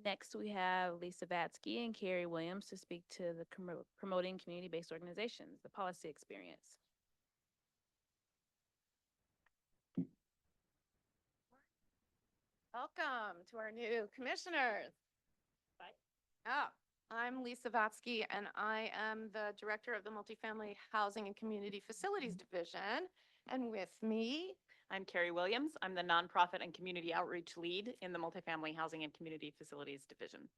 Next, we have Lisa Vatsky and Carrie Williams to speak to the promoting community-based organizations, the policy experience. Welcome to our new commissioners. Bye. Oh, I'm Lisa Vatsky, and I am the director of the Multifamily Housing and Community Facilities Division. And with me, I'm Carrie Williams. I'm the nonprofit and community outreach lead in the Multifamily Housing and Community Facilities Division.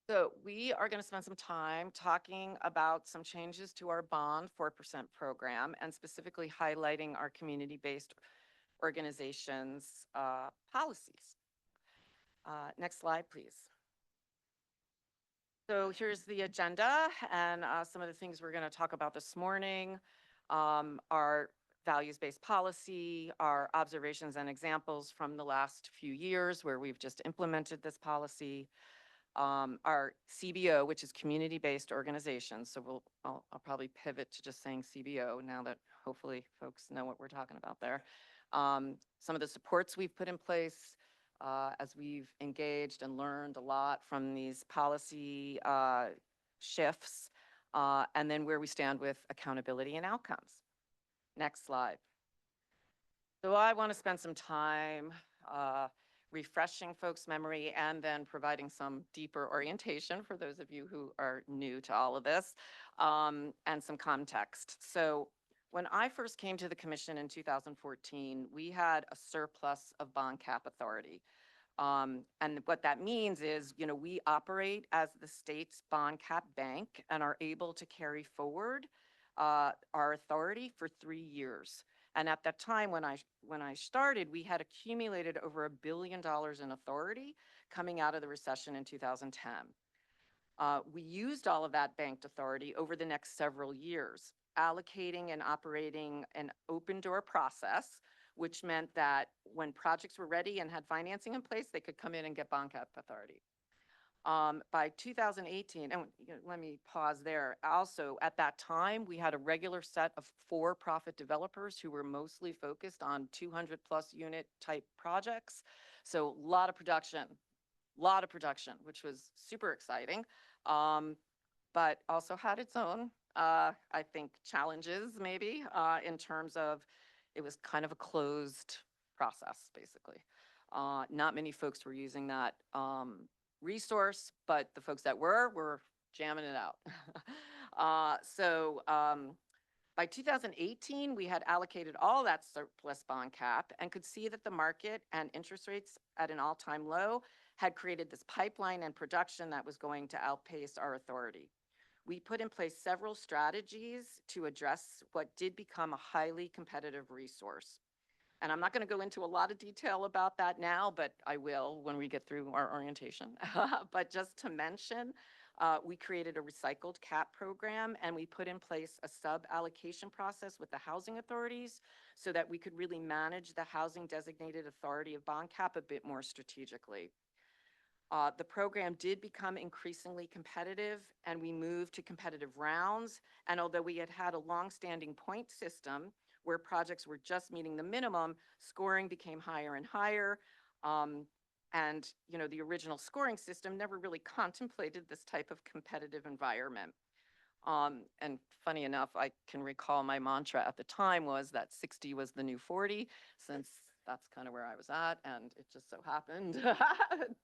so we are going to spend some time talking about some changes to our bond 4% program and specifically highlighting our community-based organizations policies. Next slide, please. So here's the agenda and some of the things we're going to talk about this morning. Our values-based policy, our observations and examples from the last few years where we've just implemented this policy, our CBO, which is community-based organizations. So I'll probably pivot to just saying CBO now that hopefully folks know what we're talking about there. Some of the supports we've put in place as we've engaged and learned a lot from these policy shifts, and then where we stand with accountability and outcomes. Next slide. So I want to spend some time refreshing folks' memory and then providing some deeper orientation for those of you who are new to all of this, and some context. So when I first came to the commission in 2014, we had a surplus of bond cap authority. And what that means is, we operate as the state's bond cap bank and are able to carry forward our authority for 3 years. And at that time, when I started, we had accumulated over $1 billion in authority coming out of the recession in 2010. We used all of that banked authority over the next several years, allocating and operating an open door process, which meant that when projects were ready and had financing in place, they could come in and get bond cap authority. By 2018, and let me pause there. Also, at that time, we had a regular set of for-profit developers who were mostly focused on 200 plus unit type projects. So a lot of production, which was super exciting, but also had its own, I think, challenges maybe in terms of it was kind of a closed process, basically. Not many folks were using that resource, but the folks that were jamming it out. By 2018, we had allocated all that surplus bond cap and could see that the market and interest rates at an all-time low had created this pipeline and production that was going to outpace our authority. We put in place several strategies to address what did become a highly competitive resource. And I'm not going to go into a lot of detail about that now, but I will when we get through our orientation. But just to mention, we created a recycled cap program and we put in place a sub-allocation process with the housing authorities so that we could really manage the housing designated authority of bond cap a bit more strategically. The program did become increasingly competitive and we moved to competitive rounds. And although we had had a long-standing point system where projects were just meeting the minimum, scoring became higher and higher. And the original scoring system never really contemplated this type of competitive environment. And funny enough, I can recall my mantra at the time was that 60 was the new 40, since that's kind of where I was at. And it just so happened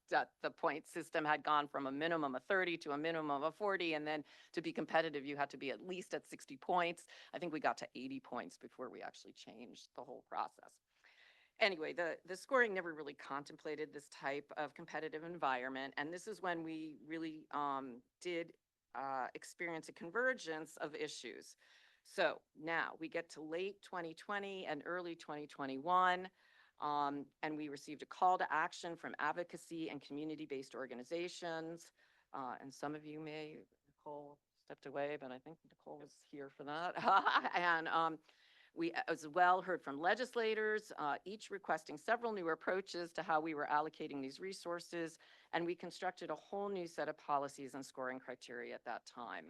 that the point system had gone from a minimum of 30 to a minimum of 40. And then to be competitive, you had to be at least at 60 points. I think we got to 80 points before we actually changed the whole process. Anyway, the scoring never really contemplated this type of competitive environment. And this is when we really did experience a convergence of issues. So now we get to late 2020 and early 2021, and we received a call to action from advocacy and community-based organizations. And some of you Nicole stepped away, but I think Nicole was here for that. And we as well heard from legislators, each requesting several new approaches to how we were allocating these resources, and we constructed a whole new set of policies and scoring criteria at that time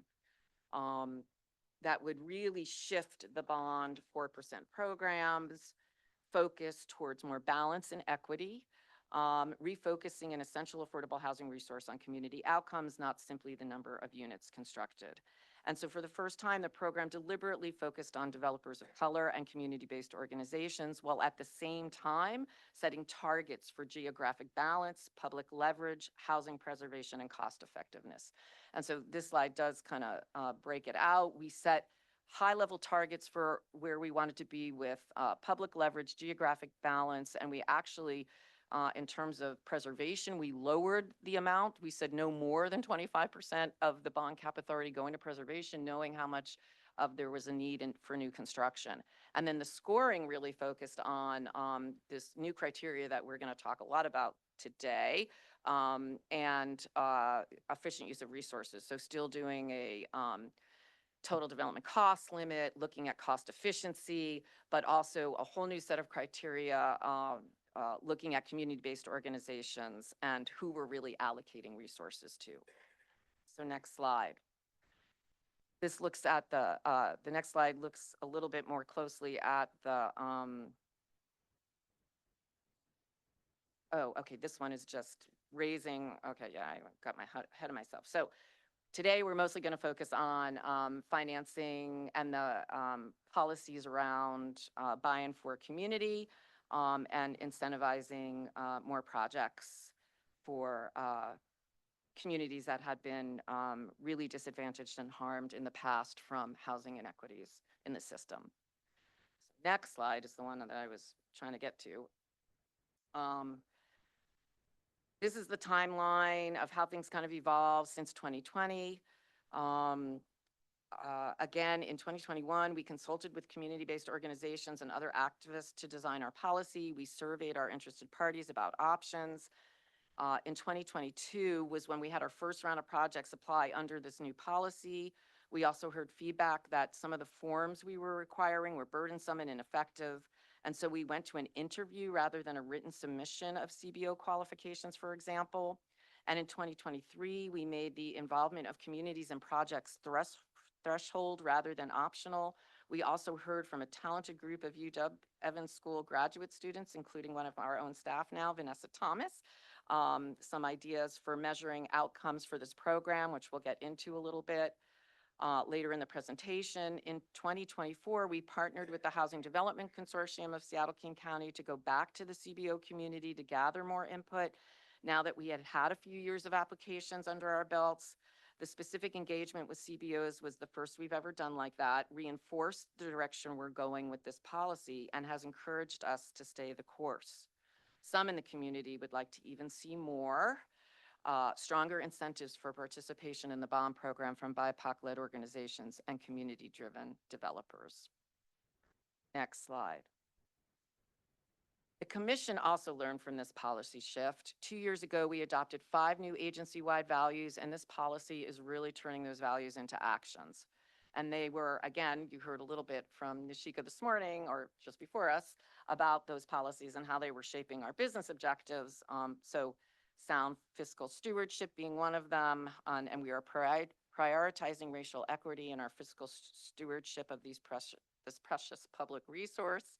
that would really shift the bond 4% programs, focus towards more balance and equity, refocusing an essential affordable housing resource on community outcomes, not simply the number of units constructed. And so for the first time, the program deliberately focused on developers of color and community-based organizations, while at the same time setting targets for geographic balance, public leverage, housing preservation, and cost effectiveness. And so this slide does kind of break it out. We set high-level targets for where we wanted to be with public leverage, geographic balance, and we actually in terms of preservation, we lowered the amount. We said no more than 25% of the bond cap authority going to preservation, knowing how much of there was a need for new construction. And then the scoring really focused on this new criteria that we're going to talk a lot about today, and efficient use of resources. So still doing a total development cost limit, looking at cost efficiency, but also a whole new set of criteria, looking at community-based organizations and who we're really allocating resources to. So next slide. This looks at the next slide looks a little bit more closely at the, oh, okay, this one is just raising, okay, yeah, I got my ahead of myself. So today, we're mostly going to focus on financing and the policies around buy-in for community and incentivizing more projects for communities that had been really disadvantaged and harmed in the past from housing inequities in the system. Next slide is the one that I was trying to get to. This is the timeline of how things kind of evolved since 2020. Again, in 2021, we consulted with community-based organizations and other activists to design our policy. We surveyed our interested parties about options. In 2022 was when we had our first round of projects apply under this new policy. We also heard feedback that some of the forms we were requiring were burdensome and ineffective. And so we went to an interview rather than a written submission of CBO qualifications, for example. And in 2023, we made the involvement of communities and projects threshold rather than optional. We also heard from a talented group of UW Evans School graduate students, including one of our own staff now, Vanessa Thomas, some ideas for measuring outcomes for this program, which we'll get into a little bit later in the presentation. In 2024, we partnered with the Housing Development Consortium of Seattle-King County to go back to the CBO community to gather more input. Now that we had had a few years of applications under our belts, the specific engagement with CBOs was the first we've ever done like that, reinforced the direction we're going with this policy, and has encouraged us to stay the course. Some in the community would like to even see more stronger incentives for participation in the bond program from BIPOC-led organizations and community-driven developers. Next slide. The commission also learned from this policy shift. 2 years ago, we adopted 5 new agency-wide values, and this policy is really turning those values into actions. And they were, again, you heard a little bit from Nishika this morning or just before us about those policies and how they were shaping our business objectives. So sound fiscal stewardship being one of them, and we are prioritizing racial equity in our fiscal stewardship of this precious public resource.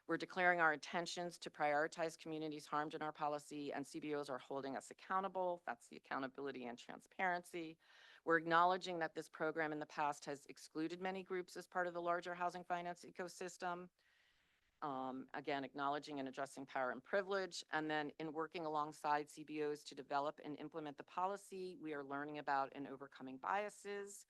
We're declaring our intentions to prioritize communities harmed in our policy, and CBOs are holding us accountable. That's the accountability and transparency. We're acknowledging that this program in the past has excluded many groups as part of the larger housing finance ecosystem. Again, acknowledging and addressing power and privilege. And then in working alongside CBOs to develop and implement the policy, we are learning about and overcoming biases,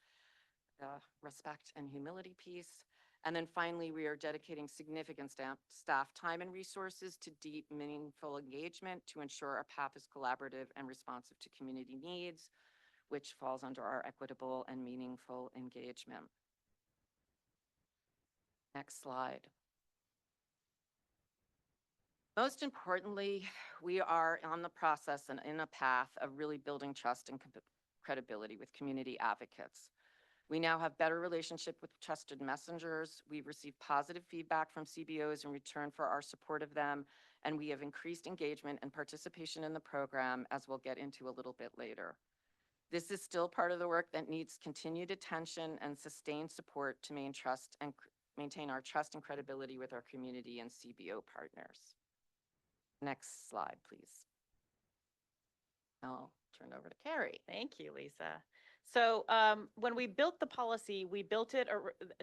respect and humility piece. And then finally, we are dedicating significant staff time and resources to deep, meaningful engagement to ensure our path is collaborative and responsive to community needs, which falls under our equitable and meaningful engagement. Next slide. Most importantly, we are on the process and in a path of really building trust and credibility with community advocates. We now have better relationship with trusted messengers. We've received positive feedback from CBOs in return for our support of them, and we have increased engagement and participation in the program, as we'll get into a little bit later. This is still part of the work that needs continued attention and sustained support to maintain our trust and credibility with our community and CBO partners. Next slide, please. I'll turn it over to Carrie. Thank you, Lisa. So when we built the policy, we built it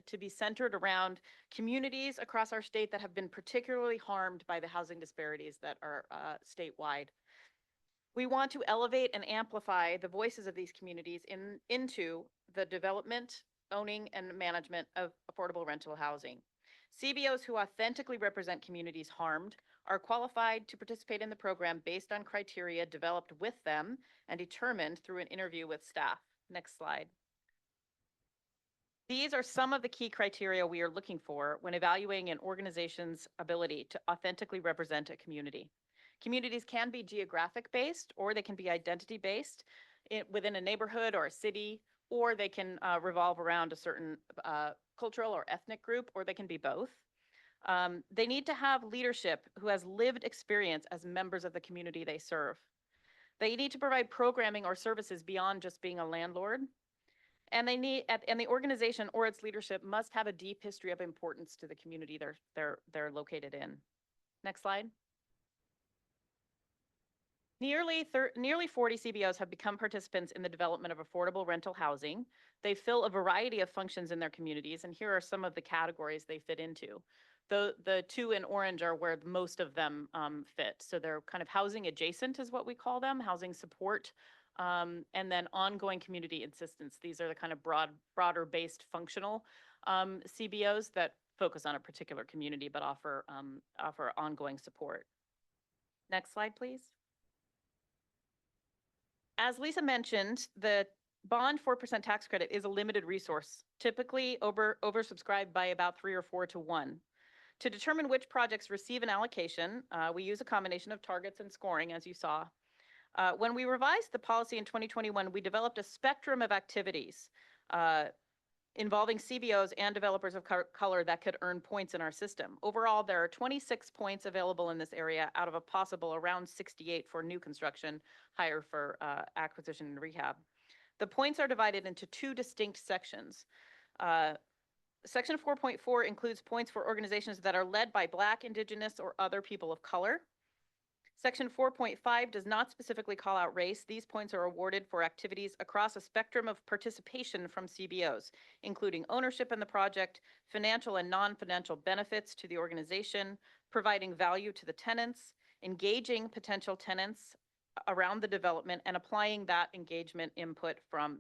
to be centered around communities across our state that have been particularly harmed by the housing disparities that are statewide. We want to elevate and amplify the voices of these communities into the development, owning, and management of affordable rental housing. CBOs who authentically represent communities harmed are qualified to participate in the program based on criteria developed with them and determined through an interview with staff. Next slide. These are some of the key criteria we are looking for when evaluating an organization's ability to authentically represent a community. Communities can be geographic based, or they can be identity based within a neighborhood or a city, or they can revolve around a certain cultural or ethnic group, or they can be both. They need to have leadership who has lived experience as members of the community they serve. They need to provide programming or services beyond just being a landlord. And the organization or its leadership must have a deep history of importance to the community they're located in. Next slide. Nearly 40 CBOs have become participants in the development of affordable rental housing. They fill a variety of functions in their communities, and here are some of the categories they fit into. The two in orange are where most of them fit. So they're kind of housing adjacent is what we call them, housing support, and then ongoing community assistance. These are the kind of broader based functional CBOs that focus on a particular community but offer ongoing support. Next slide, please. As Lisa mentioned, the bond 4% tax credit is a limited resource, typically oversubscribed by about 3 or 4 to 1. To determine which projects receive an allocation, we use a combination of targets and scoring, as you saw. When we revised the policy in 2021, we developed a spectrum of activities involving CBOs and developers of color that could earn points in our system. Overall, there are 26 points available in this area out of a possible around 68 for new construction, higher for acquisition and rehab. The points are divided into 2 distinct sections. Section 4.4 includes points for organizations that are led by Black, Indigenous, or other people of color. Section 4.5 does not specifically call out race. These points are awarded for activities across a spectrum of participation from CBOs, including ownership in the project, financial and non-financial benefits to the organization, providing value to the tenants, engaging potential tenants around the development, and applying that engagement input from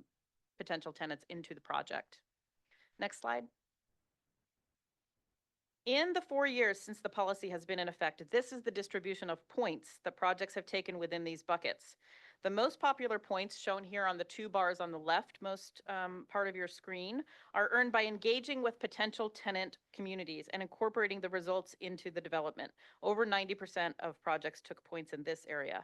potential tenants into the project. Next slide. In the 4 years since the policy has been in effect, this is the distribution of points that projects have taken within these buckets. The most popular points, shown here on the 2 bars on the leftmost part of your screen, are earned by engaging with potential tenant communities and incorporating the results into the development. Over 90% of projects took points in this area.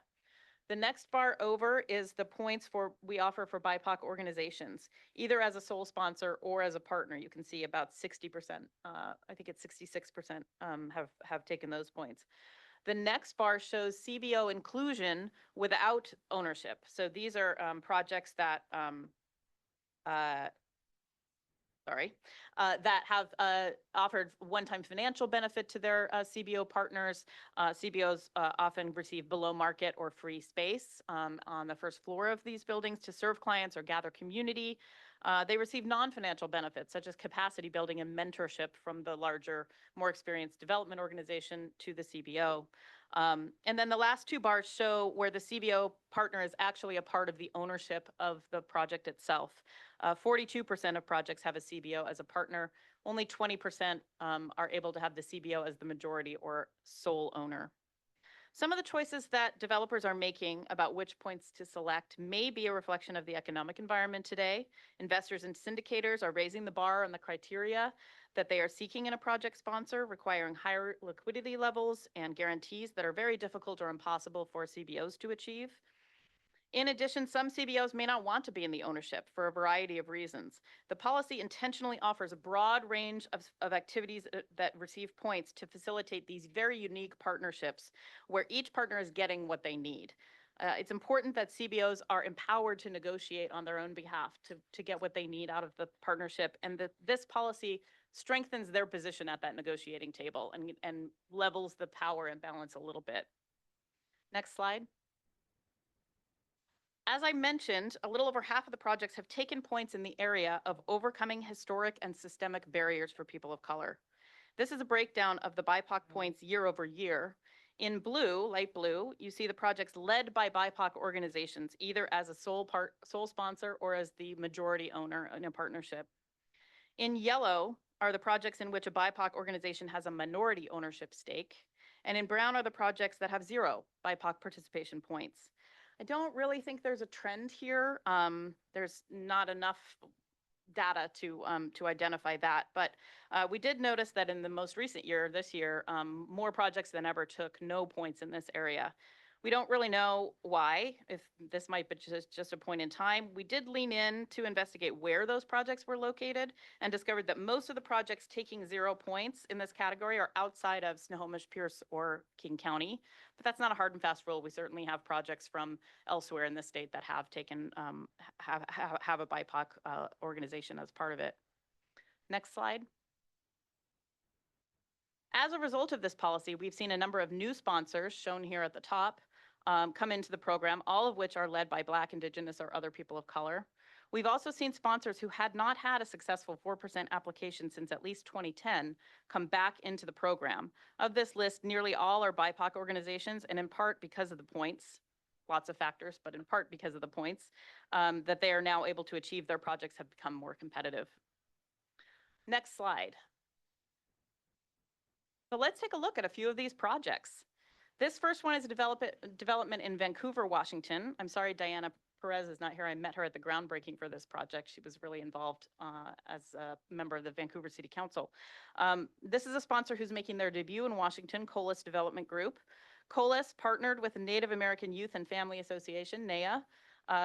The next bar over is the points we offer for BIPOC organizations, either as a sole sponsor or as a partner. You can see about 60%, I think it's 66% have taken those points. The next bar shows CBO inclusion without ownership. So these are projects that that have offered one-time financial benefit to their CBO partners. CBOs often receive below market or free space on the first floor of these buildings to serve clients or gather community. They receive non-financial benefits such as capacity building and mentorship from the larger, more experienced development organization to the CBO. And then the last 2 bars show where the CBO partner is actually a part of the ownership of the project itself. 42% of projects have a CBO as a partner. Only 20% are able to have the CBO as the majority or sole owner. Some of the choices that developers are making about which points to select may be a reflection of the economic environment today. Investors and syndicators are raising the bar on the criteria that they are seeking in a project sponsor, requiring higher liquidity levels and guarantees that are very difficult or impossible for CBOs to achieve. In addition, some CBOs may not want to be in the ownership for a variety of reasons. The policy intentionally offers a broad range of activities that receive points to facilitate these very unique partnerships where each partner is getting what they need. It's important that CBOs are empowered to negotiate on their own behalf to get what they need out of the partnership, and this policy strengthens their position at that negotiating table and levels the power imbalance a little bit. Next slide. As I mentioned, a little over half of the projects have taken points in the area of overcoming historic and systemic barriers for people of color. This is a breakdown of the BIPOC points year over year. In blue, light blue, you see the projects led by BIPOC organizations, either as a sole sponsor or as the majority owner in a partnership. In yellow are the projects in which a BIPOC organization has a minority ownership stake. And in brown are the projects that have 0 BIPOC participation points. I don't really think there's a trend here. There's not enough data to identify that, but we did notice that in the most recent year, this year, more projects than ever took no points in this area. We don't really know why, if this might be just a point in time. We did lean in to investigate where those projects were located and discovered that most of the projects taking 0 points in this category are outside of Snohomish, Pierce, or King County. But that's not a hard and fast rule. We certainly have projects from elsewhere in the state that have taken, have a BIPOC organization as part of it. Next slide. As a result of this policy, we've seen a number of new sponsors, shown here at the top, come into the program, all of which are led by Black, Indigenous, or other people of color. We've also seen sponsors who had not had a successful 4% application since at least 2010 come back into the program. Of this list, nearly all are BIPOC organizations, and in part because of the points, lots of factors, but in part because of the points, that they are now able to achieve. Their projects have become more competitive. Next slide. So let's take a look at a few of these projects. This first one is a development in Vancouver, Washington. I'm sorry Diana Perez is not here. I met her at the groundbreaking for this project. She was really involved as a member of the Vancouver City Council. This is a sponsor who's making their debut in Washington, Colas Development Group. Colas partnered with the Native American Youth and Family Association, NAYA,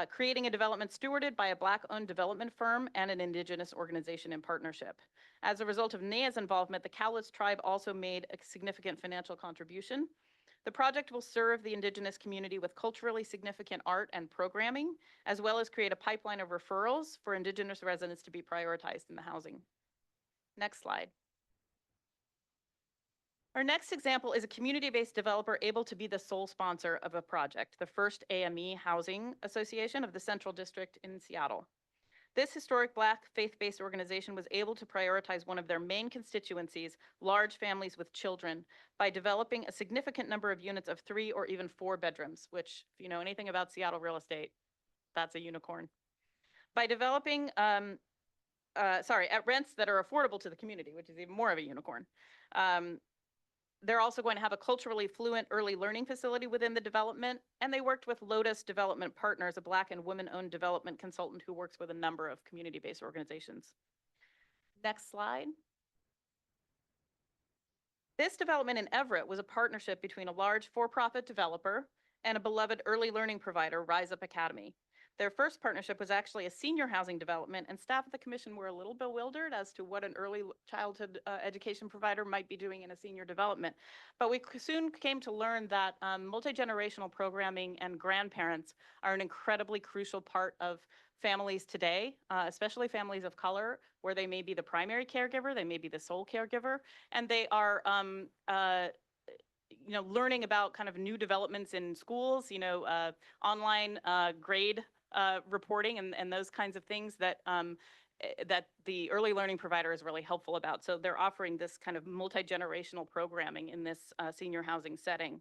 creating a development stewarded by a Black-owned development firm and an Indigenous organization in partnership. As a result of NAYA's involvement, the Cowlitz tribe also made a significant financial contribution. The project will serve the Indigenous community with culturally significant art and programming, as well as create a pipeline of referrals for Indigenous residents to be prioritized in the housing. Next slide. Our next example is a community-based developer able to be the sole sponsor of a project, the first AME Housing Association of the Central District in Seattle. This historic Black faith-based organization was able to prioritize one of their main constituencies, large families with children, by developing a significant number of units of 3 or even 4 bedrooms, which, if you know anything about Seattle real estate, that's a unicorn. By developing, at rents that are affordable to the community, which is even more of a unicorn. They're also going to have a culturally fluent early learning facility within the development, and they worked with Lotus Development Partners, a Black and women-owned development consultant who works with a number of community-based organizations. Next slide. This development in Everett was a partnership between a large for-profit developer and a beloved early learning provider, Rise Up Academy. Their first partnership was actually a senior housing development, and staff at the commission were a little bewildered as to what an early childhood education provider might be doing in a senior development. But we soon came to learn that multi-generational programming and grandparents are an incredibly crucial part of families today, especially families of color, where they may be the primary caregiver, they may be the sole caregiver, and they are learning about kind of new developments in schools, online grade reporting and those kinds of things that that the early learning provider is really helpful about. So they're offering this kind of multi-generational programming in this senior housing setting.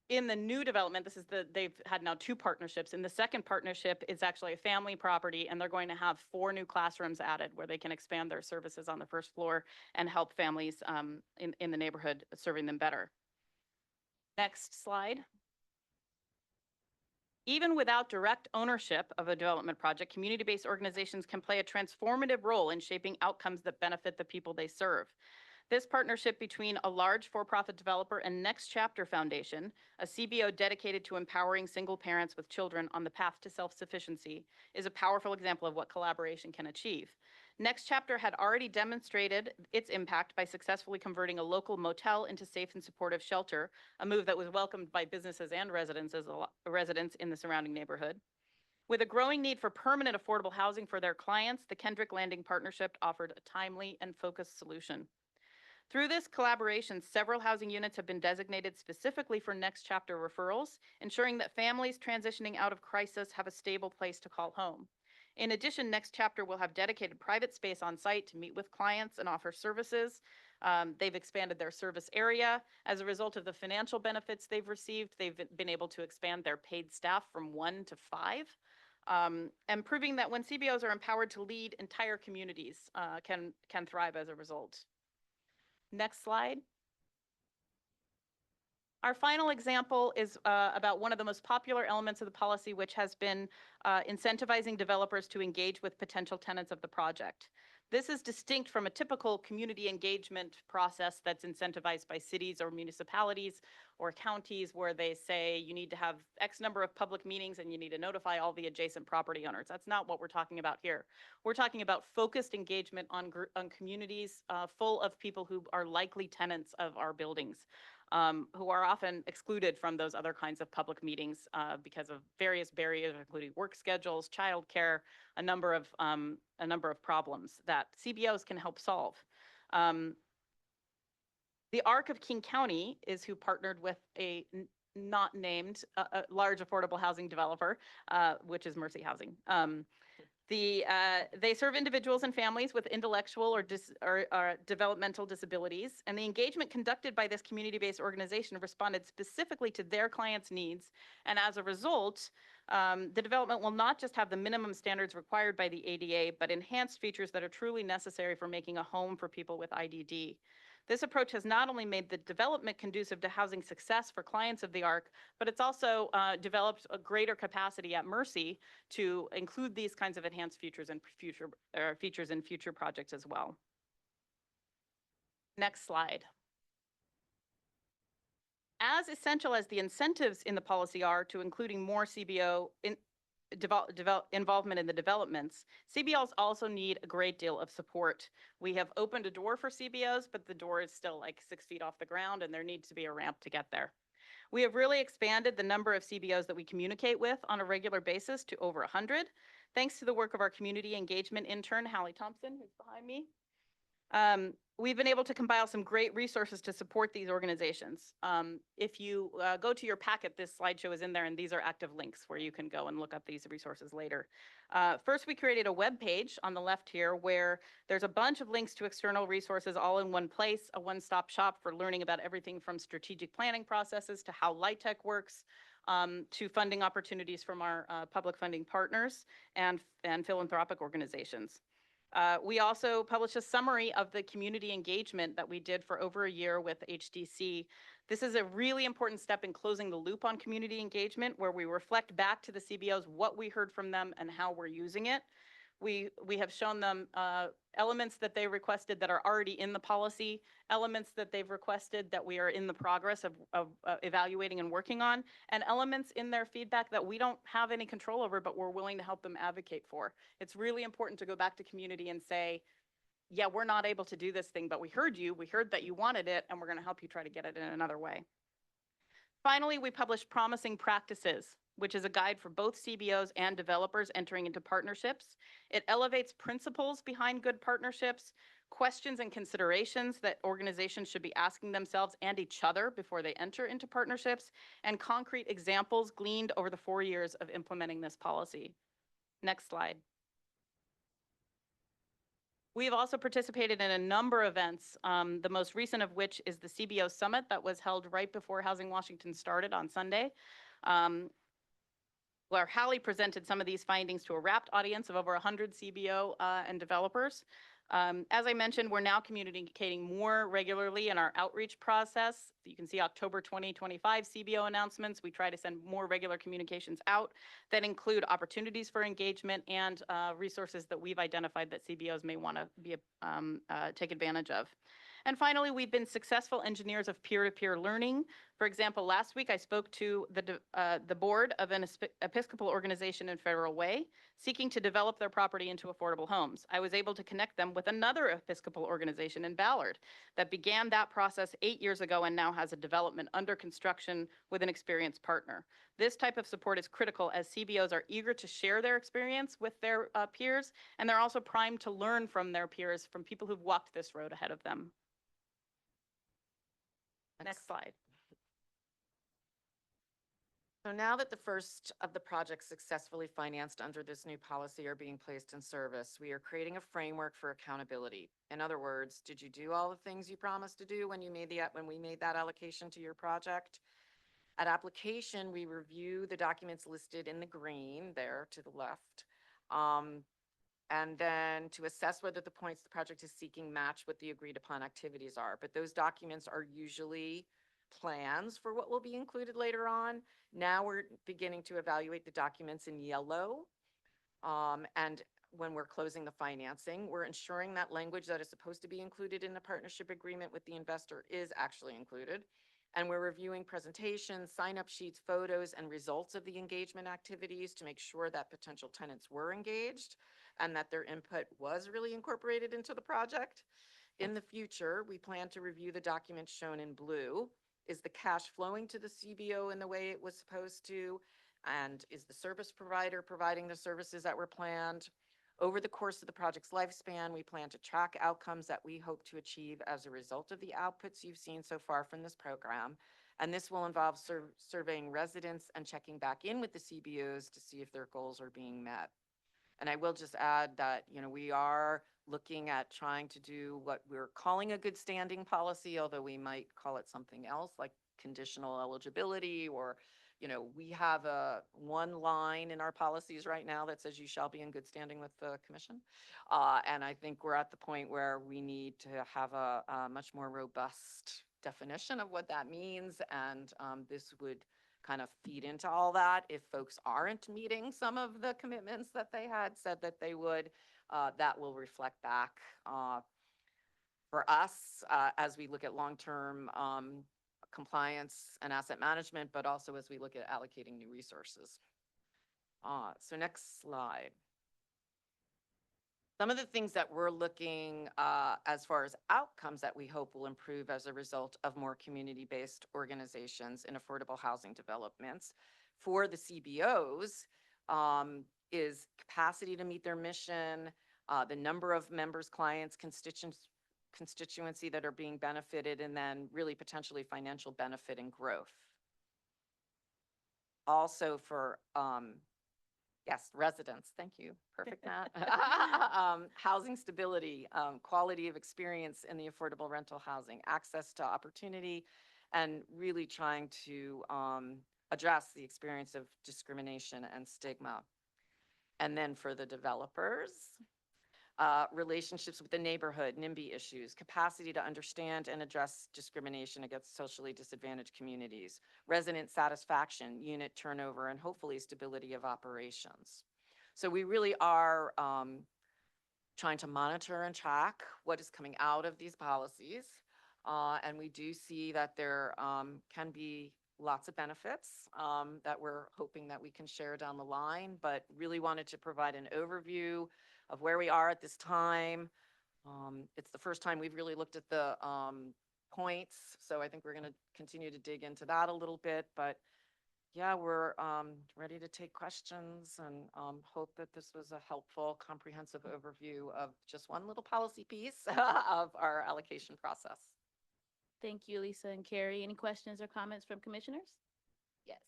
In the new development, they've had now 2 partnerships. In the second partnership, it's actually a family property, and they're going to have 4 new classrooms added where they can expand their services on the first floor and help families in the neighborhood, serving them better. Next slide. Even without direct ownership of a development project, community-based organizations can play a transformative role in shaping outcomes that benefit the people they serve. This partnership between a large for-profit developer and Next Chapter Foundation, a CBO dedicated to empowering single parents with children on the path to self-sufficiency, is a powerful example of what collaboration can achieve. Next Chapter had already demonstrated its impact by successfully converting a local motel into safe and supportive shelter, a move that was welcomed by businesses and residents in the surrounding neighborhood. With a growing need for permanent affordable housing for their clients, the Kendrick Landing Partnership offered a timely and focused solution. Through this collaboration, several housing units have been designated specifically for next chapter referrals, ensuring that families transitioning out of crisis have a stable place to call home. In addition, next chapter will have dedicated private space on site to meet with clients and offer services. They've expanded their service area. As a result of the financial benefits they've received, they've been able to expand their paid staff from 1 to 5. And proving that when CBOs are empowered to lead, entire communities can thrive as a result. Next slide. Our final example is about one of the most popular elements of the policy, which has been incentivizing developers to engage with potential tenants of the project. This is distinct from a typical community engagement process that's incentivized by cities or municipalities or counties, where they say you need to have X number of public meetings and you need to notify all the adjacent property owners. That's not what we're talking about here. We're talking about focused engagement on communities full of people who are likely tenants of our buildings. Who are often excluded from those other kinds of public meetings because of various barriers, including work schedules, childcare, a number of problems that CBOs can help solve. The ARC of King County is who partnered with a not named large affordable housing developer, which is Mercy Housing. They serve individuals and families with intellectual or developmental disabilities, and the engagement conducted by this community-based organization responded specifically to their clients' needs. And as a result, the development will not just have the minimum standards required by the ADA, but enhanced features that are truly necessary for making a home for people with IDD. This approach has not only made the development conducive to housing success for clients of the ARC, but it's also developed a greater capacity at Mercy to include these kinds of enhanced features in future projects as well. Next slide. As essential as the incentives in the policy are to including more CBO involvement in the developments, CBOs also need a great deal of support. We have opened a door for CBOs, but the door is still like 6 feet off the ground, and there needs to be a ramp to get there. We have really expanded the number of CBOs that we communicate with on a regular basis to over 100, thanks to the work of our community engagement intern, Hallie Thompson, who's behind me. We've been able to compile some great resources to support these organizations. If you go to your packet, this slideshow is in there, and these are active links where you can go and look up these resources later. First, we created a web page on the left here where there's a bunch of links to external resources all in one place, a one-stop shop for learning about everything from strategic planning processes to how LIHTC works, to funding opportunities from our public funding partners and philanthropic organizations. We also published a summary of the community engagement that we did for over a year with HDC. This is a really important step in closing the loop on community engagement, where we reflect back to the CBOs what we heard from them and how we're using it. We have shown them elements that they requested that are already in the policy, elements that they've requested that we are in the progress of evaluating and working on, and elements in their feedback that we don't have any control over, but we're willing to help them advocate for. It's really important to go back to community and say, yeah, we're not able to do this thing, but we heard that you wanted it, and we're going to help you try to get it in another way. Finally, we published Promising Practices, which is a guide for both CBOs and developers entering into partnerships. It elevates principles behind good partnerships, questions and considerations that organizations should be asking themselves and each other before they enter into partnerships, and concrete examples gleaned over the 4 years of implementing this policy. Next slide. We have also participated in a number of events, the most recent of which is the CBO Summit that was held right before Housing Washington started on Sunday, where Hallie presented some of these findings to a wrapped audience of over 100 CBO and developers. As I mentioned, we're now communicating more regularly in our outreach process. You can see October 2025 CBO announcements. We try to send more regular communications out that include opportunities for engagement and resources that we've identified that CBOs may want to take advantage of. And finally, we've been successful engineers of peer-to-peer learning. For example, last week I spoke to the board of an Episcopal organization in Federal Way, seeking to develop their property into affordable homes. I was able to connect them with another Episcopal organization in Ballard that began that process 8 years ago and now has a development under construction with an experienced partner. This type of support is critical as CBOs are eager to share their experience with their peers, and they're also primed to learn from their peers, from people who've walked this road ahead of them. Next slide. So now that the first of the projects successfully financed under this new policy are being placed in service, we are creating a framework for accountability. In other words, did you do all the things you promised to do when we made that allocation to your project? At application, we review the documents listed in the green there to the left. And then to assess whether the points the project is seeking match what the agreed upon activities are. But those documents are usually plans for what will be included later on. Now we're beginning to evaluate the documents in yellow. And when we're closing the financing, we're ensuring that language that is supposed to be included in the partnership agreement with the investor is actually included. And we're reviewing presentations, sign-up sheets, photos, and results of the engagement activities to make sure that potential tenants were engaged and that their input was really incorporated into the project. In the future, we plan to review the documents shown in blue. Is the cash flowing to the CBO in the way it was supposed to? And is the service provider providing the services that were planned? Over the course of the project's lifespan, we plan to track outcomes that we hope to achieve as a result of the outputs you've seen so far from this program. And this will involve surveying residents and checking back in with the CBOs to see if their goals are being met. And I will just add that, we are looking at trying to do what we're calling a good standing policy, although we might call it something else like conditional eligibility, or, we have one line in our policies right now that says you shall be in good standing with the commission. And I think we're at the point where we need to have a much more robust definition of what that means. And this would kind of feed into all that. If folks aren't meeting some of the commitments that they had said that they would, that will reflect back for us as we look at long-term compliance and asset management, but also as we look at allocating new resources. So next slide. Some of the things that we're looking as far as outcomes that we hope will improve as a result of more community-based organizations in affordable housing developments for the CBOs is capacity to meet their mission, the number of members, clients, constituency that are being benefited, and then really potentially financial benefit and growth. Also for yes, residents. Thank you. Perfect, Matt. Housing stability, quality of experience in the affordable rental housing, access to opportunity, and really trying to address the experience of discrimination and stigma. And then for the developers, relationships with the neighborhood, NIMBY issues, capacity to understand and address discrimination against socially disadvantaged communities, resident satisfaction, unit turnover, and hopefully stability of operations. So we really are trying to monitor and track what is coming out of these policies. And we do see that there can be lots of benefits that we're hoping that we can share down the line, but really wanted to provide an overview of where we are at this time. It's the first time we've really looked at the points, so I think we're going to continue to dig into that a little bit, but yeah, we're ready to take questions and hope that this was a helpful, comprehensive overview of just one little policy piece of our allocation process. Thank you, Lisa and Carrie. Any questions or comments from commissioners? Yes.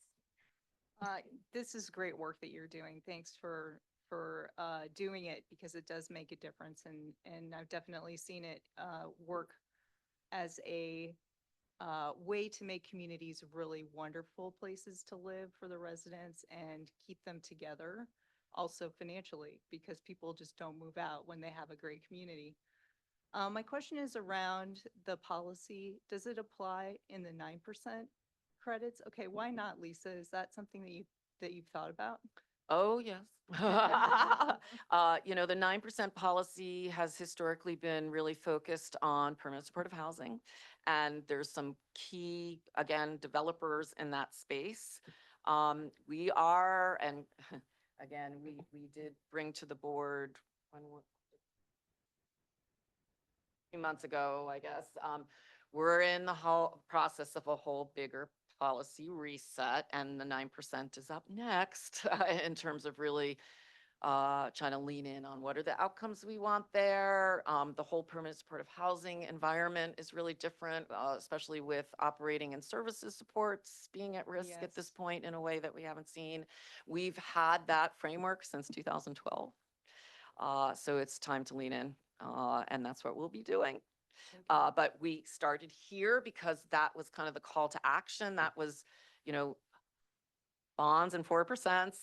This is great work that you're doing. Thanks for doing it, because it does make a difference, and I've definitely seen it work as a way to make communities really wonderful places to live for the residents and keep them together, also financially, because people just don't move out when they have a great community. My question is around the policy. Does it apply in the 9% credits? Okay, why not, Lisa? Is that something that you've thought about? Oh, yes. The 9% policy has historically been really focused on permanent supportive housing. And there's some key, again, developers in that space. We are, and again, we did bring to the board a few months ago, I guess. We're in the whole process of a whole bigger policy reset, and the 9% is up next in terms of really trying to lean in on what are the outcomes we want there. The whole permanent supportive housing environment is really different, especially with operating and services supports being at risk at this Yes. point in a way that we haven't seen. We've had that framework since 2012. So it's time to lean in, and that's what we'll be doing. But we started here because that was kind of the call to action. That was, you know, bonds and 4%,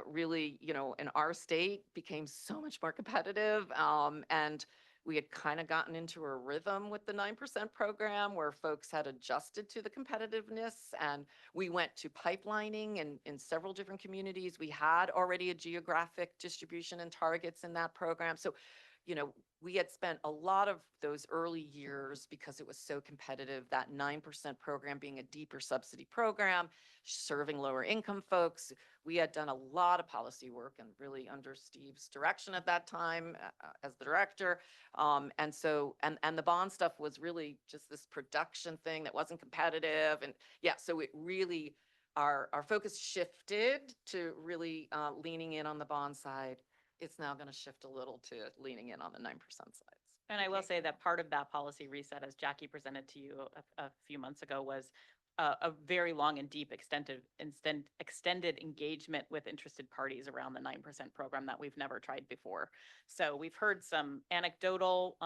really, in our state became so much more competitive. And we had kind of gotten into a rhythm with the 9% program where folks had adjusted to the competitiveness, and we went to pipelining in several different communities. We had already a geographic distribution and targets in that program. So, we had spent a lot of those early years, because it was so competitive, that 9% program being a deeper subsidy program, serving lower income folks. We had done a lot of policy work, and really under Steve's direction at that time as the director. And so, and the bond stuff was really just this production thing that wasn't competitive. And yeah, so it really, our focus shifted to really leaning in on the bond side. It's now going to shift a little to leaning in on the 9% sides. And I will say that part of that policy reset, as Jackie presented to you a few months ago, was a very long and deep extended engagement with interested parties around the 9% program that we've never tried before. So we've heard some anecdotal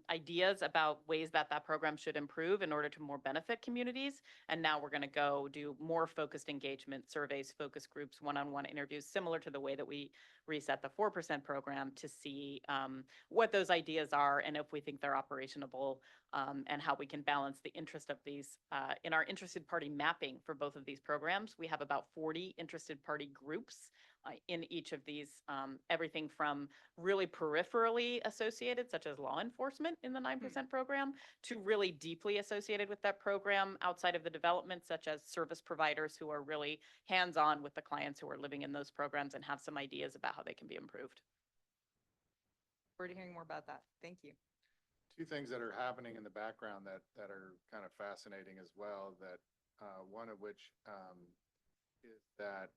ideas about ways that that program should improve in order to more benefit communities. And now we're going to go do more focused engagement, surveys, focus groups, one-on-one interviews, similar to the way that we reset the 4% program, to see what those ideas are and if we think they're operationable, and how we can balance the interest of these. In our interested party mapping for both of these programs, we have about 40 interested party groups in each of these, everything from really peripherally associated, such as law enforcement in the 9% program, to really deeply associated with that program outside of the development, such as service providers who are really hands-on with the clients who are living in those programs and have some ideas about how they can be improved. We're hearing more about that. Thank you. Two things that are happening in the background that are kind of fascinating as well, that one of which is that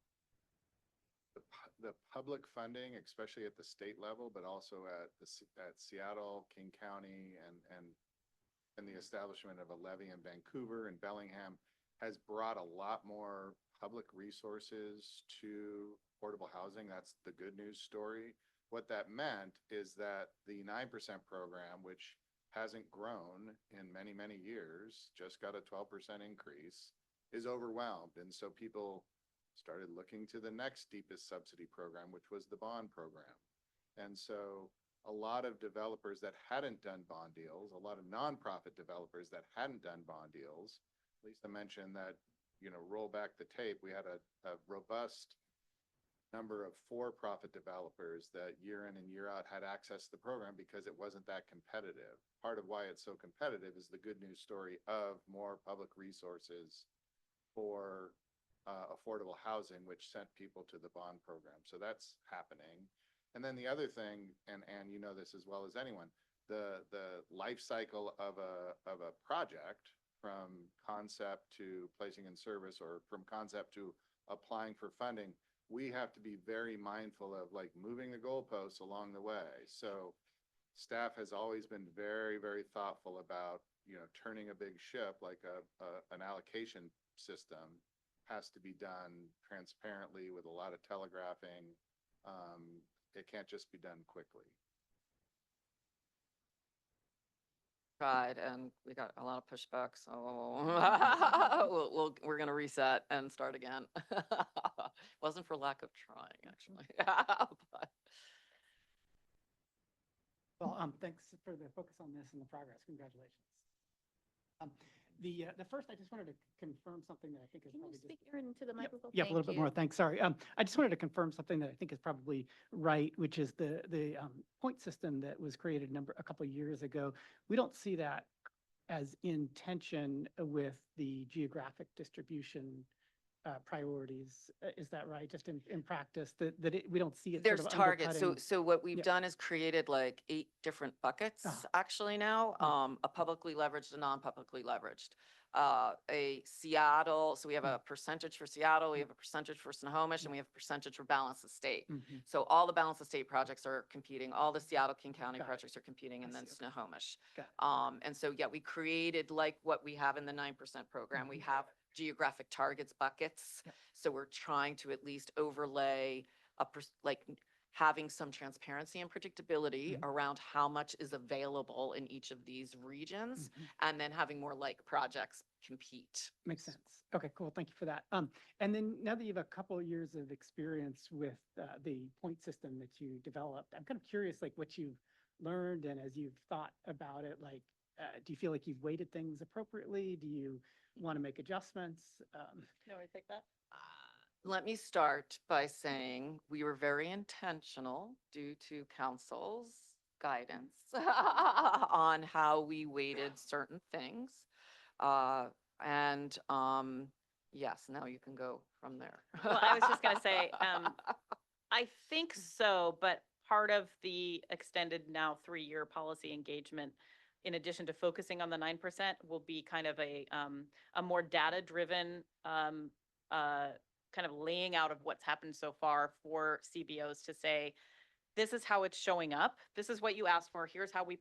the public funding, especially at the state level, but also at Seattle, King County, and the establishment of a levy in Vancouver and Bellingham, has brought a lot more public resources to affordable housing. That's the good news story. What that meant is that the 9% program, which hasn't grown in many, many years, just got a 12% increase, is overwhelmed. And so people started looking to the next deepest subsidy program, which was the bond program. And so a lot of developers that hadn't done bond deals, a lot of nonprofit developers that hadn't done bond deals, Lisa mentioned that, roll back the tape, we had a robust number of for-profit developers that year in and year out had access to the program because it wasn't that competitive. Part of why it's so competitive is the good news story of more public resources for affordable housing, which sent people to the bond program. So that's happening. And then the other thing, and you know this as well as anyone, the life cycle of a project, from concept to placing in service, or from concept to applying for funding, we have to be very mindful of moving the goalposts along the way. So staff has always been very, very thoughtful about, turning a big ship, like an allocation system has to be done transparently with a lot of telegraphing. It can't just be done quickly. Tried, and we got a lot of pushback, so we're going to reset and start again. Wasn't for lack of trying, actually. But Well, thanks for the focus on this and the progress. Congratulations. The first, I just wanted to confirm something that I think is Can you probably speak just. into the microphone? Yeah, a Thank little bit you. more. Thanks. Sorry. I just wanted to confirm something that I think is probably right, which is the point system that was created a couple of years ago. We don't see that as in tension with the geographic distribution priorities. Is that right? Just in practice, we don't see it. there's sort of targets. undercutting. So what we've Yeah. done is created 8 different buckets Ah. actually now, Yeah. a publicly leveraged, a non-publicly leveraged. a Seattle, so we have a percentage for Seattle, we have a percentage for Snohomish, and we have a percentage for Balance of State. Mhm. So all the Balance of State projects are competing, all the Seattle King County Got it. projects are competing, and I then see, okay. Snohomish. Got it. And so, yeah, we created like what we have in the 9% program. We have geographic targets buckets. Yep. So we're trying to at least overlay like having some transparency and predictability Mhm. around how much is available in each of these regions, Mhm. and then having more like projects compete. Makes sense. Okay, cool. Thank you for that. And then now that you have a couple of years of experience with the point system that you developed, I'm kind of curious, like what you've learned and as you've thought about it, like, do you feel like you've weighted things appropriately? Do you want to make adjustments? You want to take that? Let me start by saying we were very intentional due to council's guidance on how we weighted certain things. And yes, now you can go from there. Well, I was just gonna say, I think so, but part of the extended now 3-year policy engagement, in addition to focusing on the 9%, will be kind of a more data-driven, kind of laying out of what's happened so far for CBOs to say, this is how it's showing up. This is what you asked for. Here's how we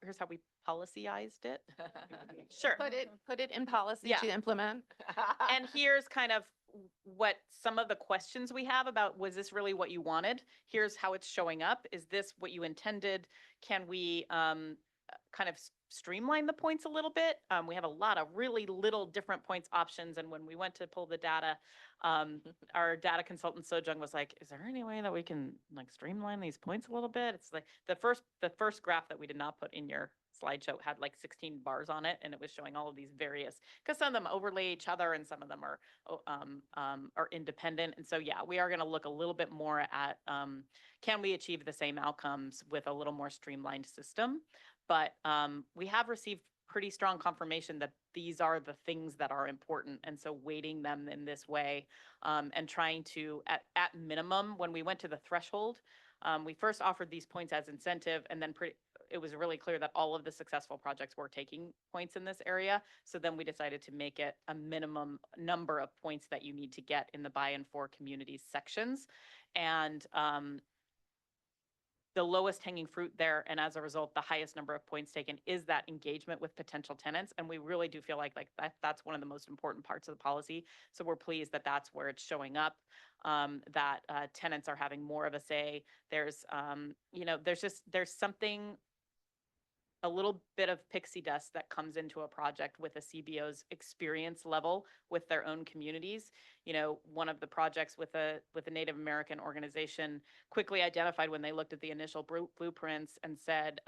here's how we policyized it. Sure. Put it in policy Yeah. to implement. And here's kind of what some of the questions we have about, was this really what you wanted? Here's how it's showing up. Is this what you intended? Can we kind of streamline the points a little bit? We have a lot of really little different points options. And when we went to pull the data, our data consultant Sojung was like, is there any way that we can like streamline these points a little bit? It's like the first graph that we did not put in your slideshow had like 16 bars on it, and it was showing all of these various, because some of them overlay each other and some of them are independent. And so, yeah, we are going to look a little bit more at, can we achieve the same outcomes with a little more streamlined system? But we have received pretty strong confirmation that these are the things that are important. And so weighting them in this way, and trying to, at minimum, when we went to the threshold, we first offered these points as incentive, and then it was really clear that all of the successful projects were taking points in this area. So then we decided to make it a minimum number of points that you need to get in the buy-in for communities sections. And the lowest hanging fruit there, and as a result, the highest number of points taken, is that engagement with potential tenants. And we really do feel like that's one of the most important parts of the policy. So we're pleased that that's where it's showing up, that tenants are having more of a say. There's, there's something, a little bit of pixie dust that comes into a project with a CBO's experience level with their own communities. One of the projects with a Native American organization quickly identified when they looked at the initial blueprints and said,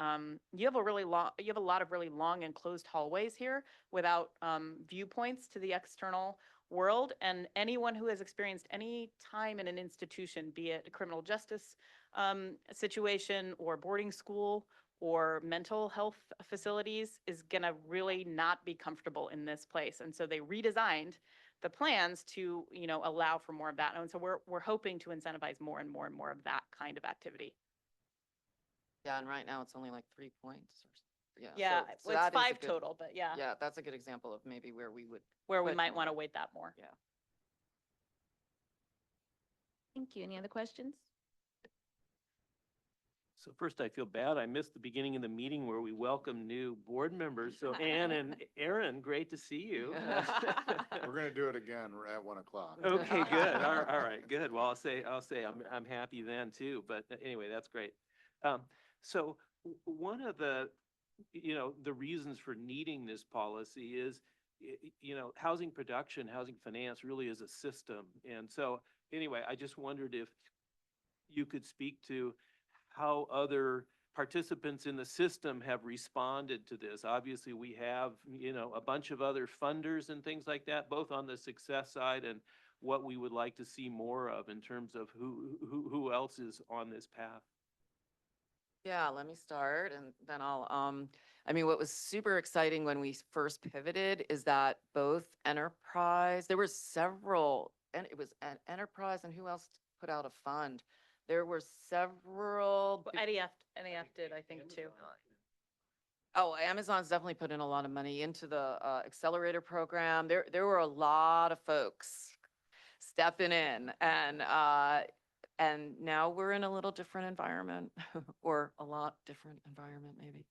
you have a lot of really long and closed hallways here without viewpoints to the external world. And anyone who has experienced any time in an institution, be it a criminal justice situation or boarding school or mental health facilities, is going to really not be comfortable in this place. And so they redesigned the plans to, allow for more of that. And so we're hoping to incentivize more and more and more of that kind of activity. Yeah, and right now it's only like 3 points. Yeah, so it's that is a 5 good- total, but yeah, Yeah, that's a good example of maybe where we would. where we put might want to more. weight that more. Yeah. Thank you. Any other questions? So first, I feel bad. I missed the beginning of the meeting where we welcome new board members. So Ann and Aaron, great to see you. We're gonna do it again at 1 o'clock. Okay, good. All right, good. Well, I'll say I'm happy then too. But anyway, that's great. So one of the reasons for needing this policy is, housing production, housing finance really is a system. And so anyway, I just wondered if you could speak to how other participants in the system have responded to this. Obviously, we have, a bunch of other funders and things like that, both on the success side and what we would like to see more of in terms of who else is on this path. Yeah, let me start and then what was super exciting when we first pivoted is that both enterprise, there were several, and it was an enterprise, and who else put out a fund? There were several. NEF did, I think, too. Oh, Amazon's definitely put in a lot of money into the accelerator program. There were a lot of folks stepping in, and now we're in a little different environment, or a lot different environment maybe.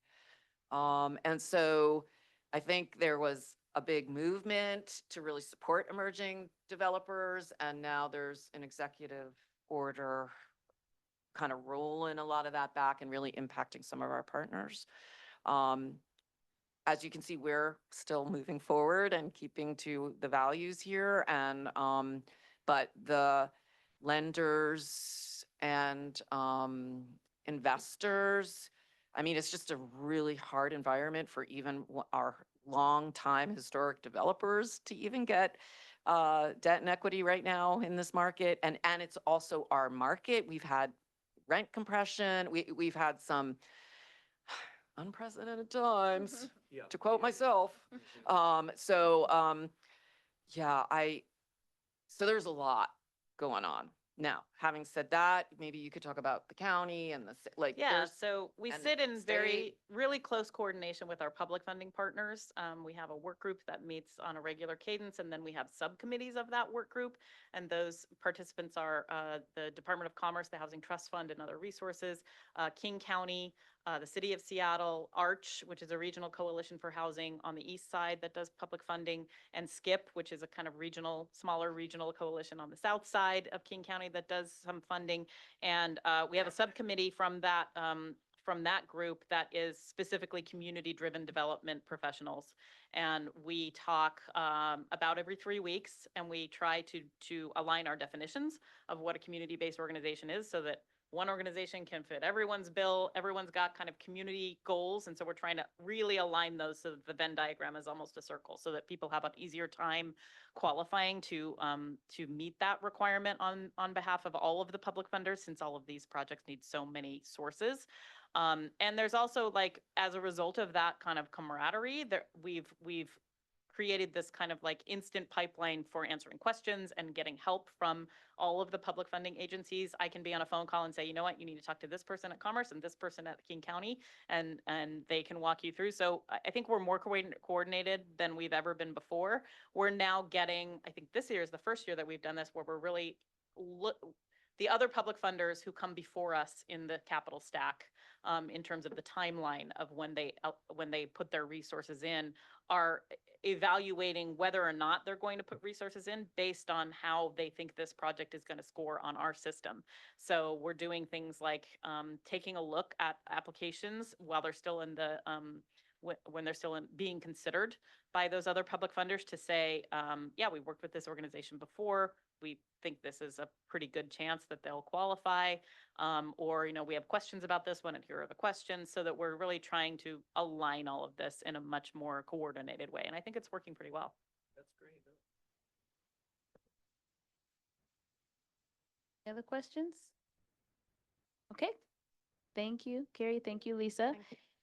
And so I think there was a big movement to really support emerging developers, and now there's an executive order kind of rolling a lot of that back and really impacting some of our partners. Um, as you can see, we're still moving forward and keeping to the values here, and but the lenders and investors, I mean, it's just a really hard environment for even our long-time historic developers to even get debt and equity right now in this market, and it's also our market. We've had rent compression. We've had some unprecedented times, Yeah. to quote myself. Yeah, so there's a lot going on. Now, having said that, maybe you could talk about the county and Yeah, there's, so we and sit in very, state. really close coordination with our public funding partners. We have a work group that meets on a regular cadence, and then we have subcommittees of that work group. And those participants are the Department of Commerce, the Housing Trust Fund, and other resources, King County, the City of Seattle, ARCH, which is a regional coalition for housing on the east side that does public funding, and SKIP, which is a kind of regional, smaller regional coalition on the south side of King County that does some funding. And we have a subcommittee from that group that is specifically community-driven development professionals. And we talk about every 3 weeks, and we try to align our definitions of what a community-based organization is, so that one organization can fit everyone's bill. Everyone's got kind of community goals. And so we're trying to really align those so that the Venn diagram is almost a circle, so that people have an easier time qualifying to meet that requirement on behalf of all of the public funders, since all of these projects need so many sources. And there's also, like, as a result of that kind of camaraderie, that we've created this kind of like instant pipeline for answering questions and getting help from all of the public funding agencies. I can be on a phone call and say, you know what, you need to talk to this person at Commerce and this person at King County, and they can walk you through. So I think we're more coordinated than we've ever been before. We're now getting, I think this year is the first year that we've done this, where we're really the other public funders who come before us in the capital stack, in terms of the timeline of when they put their resources in, are evaluating whether or not they're going to put resources in based on how they think this project is going to score on our system. So we're doing things like taking a look at applications while they're still in the when they're still being considered by those other public funders, to say, yeah, we worked with this organization before. We think this is a pretty good chance that they'll qualify. Or, you know, we have questions about this one, and here are the questions, so that we're really trying to align all of this in a much more coordinated way. And I think it's working pretty well. That's great. Any other questions? Okay. Thank you, Carrie. Thank you, Lisa. Thank you.